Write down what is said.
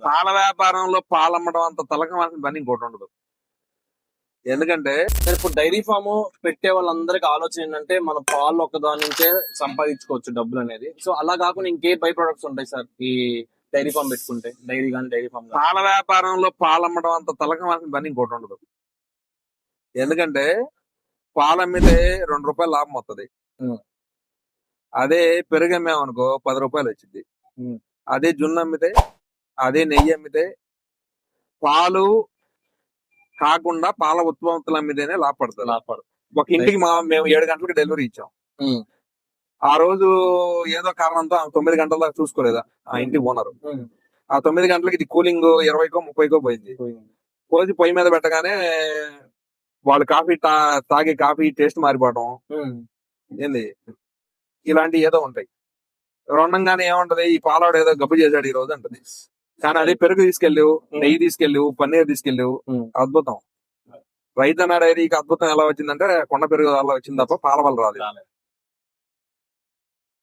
పాల వ్యాపారంలో పాలు అమ్మడం అంత తలకమాసిన పని ఇంకోటి ఉండదు. ఎందుకంటే ఇప్పుడు డైరీ ఫామ్ పెట్టే వాళ్ళందరికి ఆలోచన ఏంటంటే మన పాలు ఒకదాని నుంచే సంపాదించుకోవచ్చు డబ్బులు అనేది. సో అలా కాకుండా ఇంకే బై ప్రొడక్ట్స్ ఉంటాయి సార్ ఈ డైరీ ఫామ్ పెట్టుకుంటే, డైరీ కానీ డైరీ ఫామ్. పాల వ్యాపారంలో పాలు అమ్మడం అంత తలకమాసిన పని ఇంకోటి ఉండదు. ఎందుకంటే పాలు అమ్మితే ₹2 లాభం వస్తుంది. అదే పెరుగు అమ్మామనుకో ₹10 వచ్చింది. అదే జున్ను అమ్మితే, అదే నెయ్యి అమ్మితే, పాలు కాకుండా పాల ఉత్పత్తులు అమ్మితేనే లాభపడుతుంది. ఒక ఇంటికి మేము 7 గంటలకు డెలివరీ ఇచ్చాం. ఆ రోజు ఏదో కారణంతో 9 గంటల దాకా చూసుకోలేదా ఆ ఇంటి ఓనరు. ఆ 9 గంటలకి ఇది కూలింగ్ 20కో 30కో పోయింది. పోసి పొయ్యి మీద పెట్టగానే వాళ్ళు కాఫీ తాగే కాఫీ టేస్ట్ మారిపోవడం ఏంది, ఇలాంటి ఏదో ఉంటాయి. రెండంగానే ఏముంటది, ఈ పాలవాడు ఏదో గబ్బు చేశాడు ఈ రోజు అంటది. కానీ అదే పెరుగు తీసుకెళ్ళావు, నెయ్యి తీసుకెళ్ళావు, పన్నీర్ తీసుకెళ్ళావు, అద్భుతం. రైతన్న డైరీకి అద్భుతం ఎలా వచ్చిందంటే కొండ పెరుగు వల్ల వచ్చింది తప్ప పాల వల్ల రాదు.